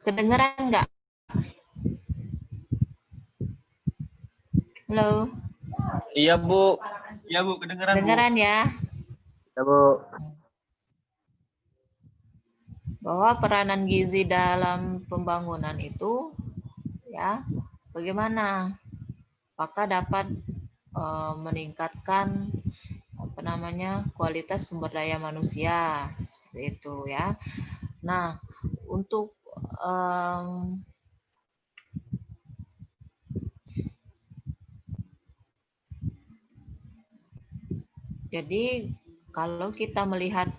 Kedengeran nggak? Halo, Iya, Bu. Iya Bu, kedengeran Bu. kedengeran ya? Ya, Bu. Bahwa peranan gizi dalam pembangunan itu, ya, bagaimana? Apakah dapat meningkatkan kualitas sumber daya manusia seperti itu ya. Nah, untuk jadi kalau kita melihat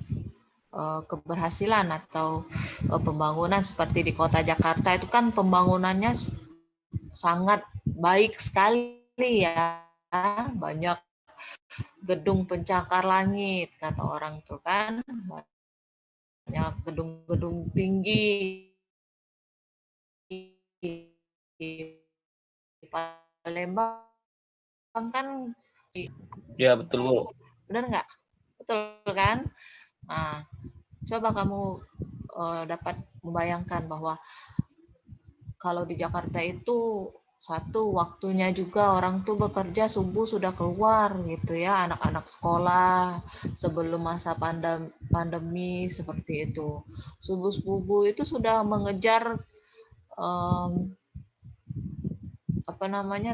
keberhasilan atau pembangunan seperti di kota Jakarta itu kan pembangunannya sangat baik sekali ya, banyak gedung pencakar langit kata orang tuh kan, banyak gedung-gedung tinggi di Palembang kan. Ya, betul, Bu. Benar nggak? Betul kan? Nah, coba kamu dapat membayangkan bahwa kalau di Jakarta itu satu waktunya juga orang tuh bekerja subuh sudah keluar gitu ya, anak-anak sekolah sebelum masa pandemi seperti itu, subuh-subuh itu sudah mengejar um,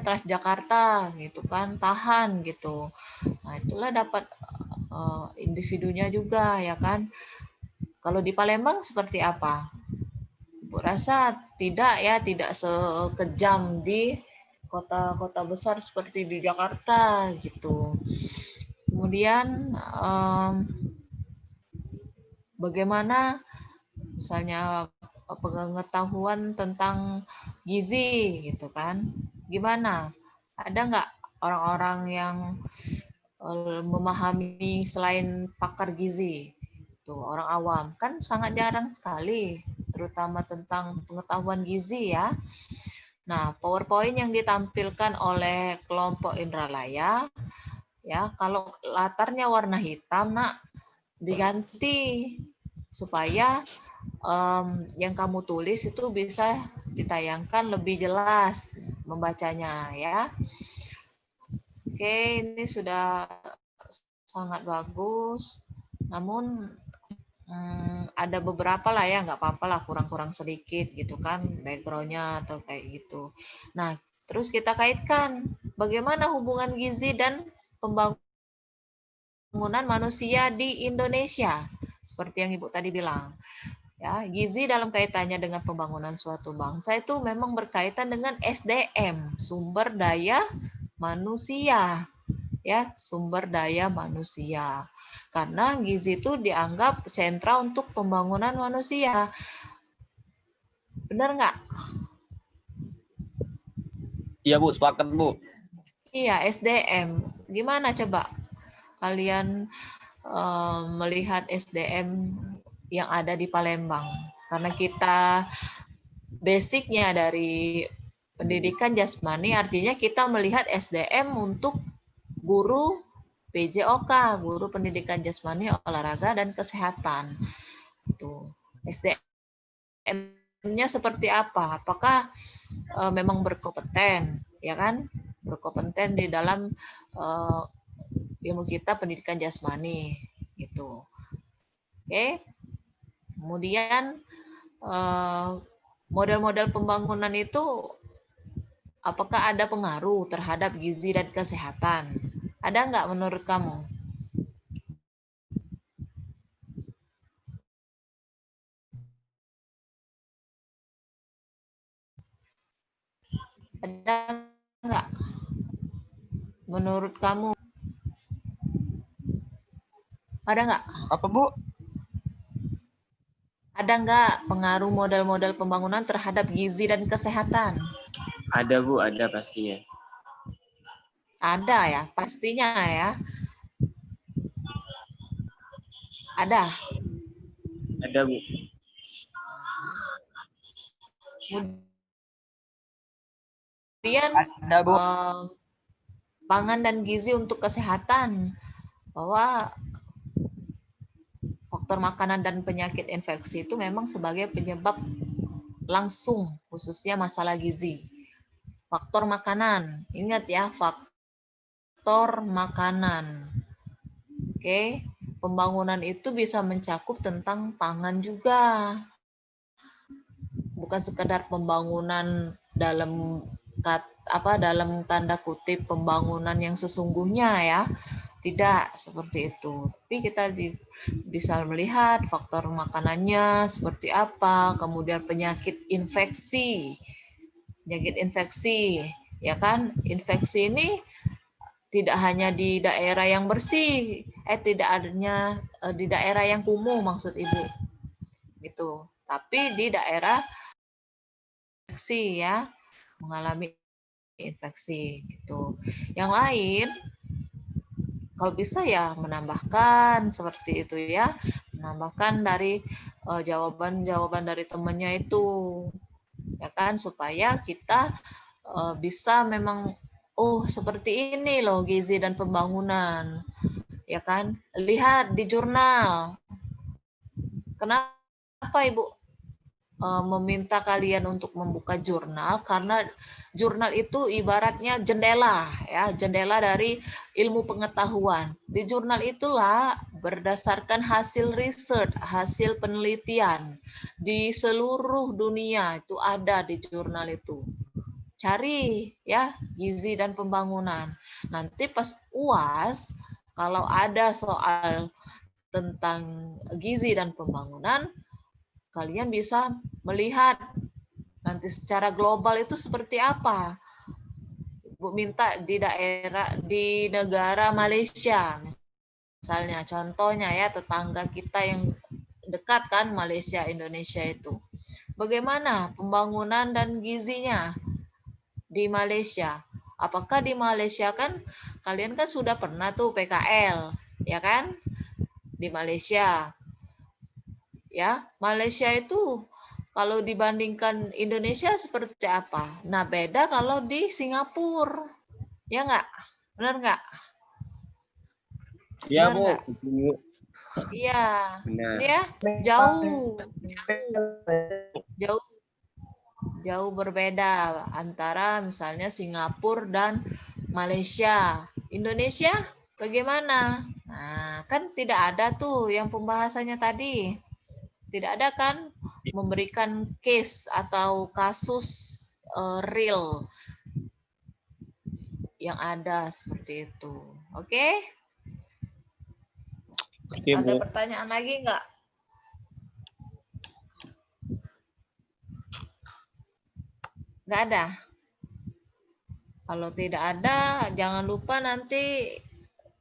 Transjakarta gitu kan, tahan gitu. Nah itulah dapat individunya juga ya kan. Kalau di Palembang seperti apa? Ibu rasa tidak ya, tidak sekejam di kota-kota besar seperti di Jakarta gitu. Kemudian bagaimana misalnya pengetahuan tentang gizi gitu kan? Gimana? Ada nggak orang-orang yang memahami selain pakar gizi? Tuh, orang awam kan sangat jarang sekali, terutama tentang pengetahuan gizi ya. Nah, PowerPoint yang ditampilkan oleh kelompok Indralaya, ya, kalau latarnya warna hitam, nak, diganti supaya yang kamu tulis itu bisa ditayangkan lebih jelas membacanya, ya. Oke, ini sudah sangat bagus. Namun ada beberapa lah ya, nggak apa-apa lah kurang-kurang sedikit gitu kan backgroundnya atau kayak gitu. Nah, terus kita kaitkan bagaimana hubungan gizi dan pembangunan manusia di Indonesia. Seperti yang Ibu tadi bilang. Ya, gizi dalam kaitannya dengan pembangunan suatu bangsa itu memang berkaitan dengan SDM, sumber daya manusia. Ya, sumber daya manusia. Karena gizi itu dianggap sentra untuk pembangunan manusia. Benar nggak? Iya, Bu, sepakat, Bu. Iya, SDM. Gimana coba kalian melihat SDM yang ada di Palembang? Karena kita basicnya dari pendidikan jasmani, artinya kita melihat SDM untuk guru PJOK, guru pendidikan jasmani, olahraga, dan kesehatan. Tuh. SDM-nya seperti apa? Apakah memang berkompeten, ya kan? Berkompeten di dalam ilmu kita pendidikan jasmani, gitu. Oke. Kemudian model-model pembangunan itu apakah ada pengaruh terhadap gizi dan kesehatan? Ada nggak menurut kamu? Ada nggak menurut kamu? Ada nggak? Apa Bu? Ada nggak pengaruh model-model pembangunan terhadap gizi dan kesehatan? Ada, Bu, ada pastinya. Ada ya, pastinya ya. Ada. Ada, Bu. Kemudian Ada Bu. pangan dan gizi untuk kesehatan, bahwa faktor makanan dan penyakit infeksi itu memang sebagai penyebab langsung, khususnya masalah gizi. Faktor makanan, ingat ya, faktor makanan. Oke, pembangunan itu bisa mencakup tentang pangan juga. Bukan sekedar pembangunan dalam dalam tanda kutip pembangunan yang sesungguhnya ya. Tidak seperti itu. Tapi kita bisa melihat faktor makanannya seperti apa, kemudian penyakit infeksi. Penyakit infeksi, ya kan? Infeksi ini tidak hanya di daerah yang bersih, tidak adanya di daerah yang kumuh maksud Ibu. Gitu. Tapi di daerah infeksi ya, mengalami infeksi gitu. Yang lain kalau bisa ya menambahkan seperti itu ya, menambahkan dari jawaban-jawaban dari temannya itu, ya kan, supaya kita bisa memang seperti ini loh gizi dan pembangunan, ya kan, lihat di jurnal. Kenapa Ibu meminta kalian untuk membuka jurnal? Karena jurnal itu ibaratnya jendela ya, jendela dari ilmu pengetahuan. Di jurnal itulah berdasarkan hasil riset, hasil penelitian di seluruh dunia itu ada di jurnal itu. Cari ya gizi dan pembangunan. Nanti pas UAS kalau ada soal tentang gizi dan pembangunan, kalian bisa melihat nanti secara global itu seperti apa. Bu minta di negara Malaysia, misalnya contohnya ya, tetangga kita yang dekat kan, Malaysia, Indonesia itu. Bagaimana pembangunan dan gizinya di Malaysia? Apakah di Malaysia kan, kalian kan sudah pernah tuh PKL, ya kan? Di Malaysia. Ya, Malaysia itu kalau dibandingkan Indonesia seperti apa? Nah, beda kalau di Singapura. Ya nggak? Benar nggak? Iya, Benar Bu. nggak? Iya. Benar. Ini ya, jauh berbeda antara misalnya Singapura dan Malaysia. Indonesia bagaimana? Nah, kan tidak ada tuh yang pembahasannya tadi. Tidak ada kan memberikan case atau kasus real yang ada seperti itu. Oke? Oke, Ada Bu. pertanyaan lagi nggak? Nggak ada? Kalau tidak ada, jangan lupa nanti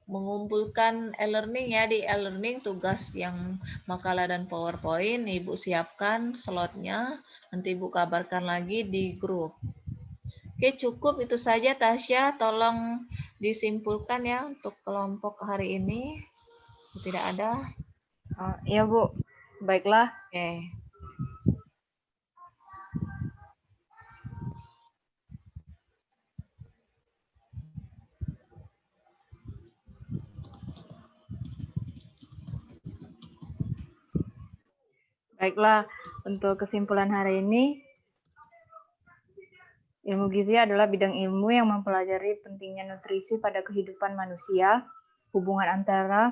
mengumpulkan e-learning ya. Di e-learning tugas yang makalah dan PowerPoint Ibu siapkan slotnya, nanti Ibu kabarkan lagi di grup. Oke, cukup itu saja Tasya, tolong disimpulkan ya untuk kelompok hari ini. Tidak ada. Iya Bu, baiklah. Oke. Baiklah, untuk kesimpulan hari ini, ilmu gizi adalah bidang ilmu yang mempelajari pentingnya nutrisi pada kehidupan manusia, hubungan antara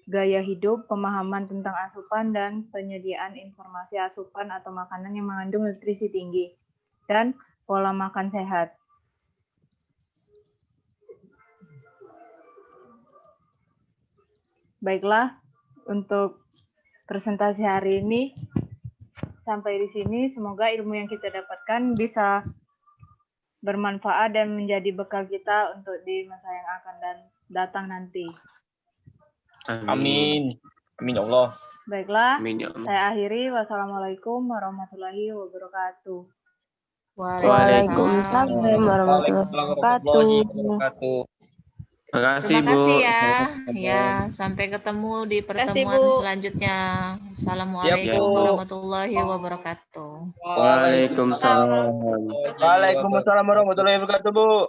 gaya hidup, pemahaman tentang asupan, dan penyediaan informasi asupan atau makanan yang mengandung nutrisi tinggi, dan pola makan sehat. Baiklah, untuk presentasi hari ini sampai di sini. Semoga ilmu yang kita dapatkan bisa bermanfaat dan menjadi bekal kita untuk di masa yang akan datang nanti. Amin. Amin ya Allah. Baiklah, Amin ya Allah. saya akhiri. Wassalamualaikum warahmatullahi wabarakatuh. Waalaikumsalam warahmatullahi wabarakatuh. Terima kasih, Terima kasih Bu. ya. Ya, sampai ketemu di kasih, pertemuan Bu. selanjutnya. Assalamualaikum Siap, Bu. warahmatullahi wabarakatuh. Waalaikumsalam. Waalaikumsalam warahmatullahi wabarakatuh, Bu.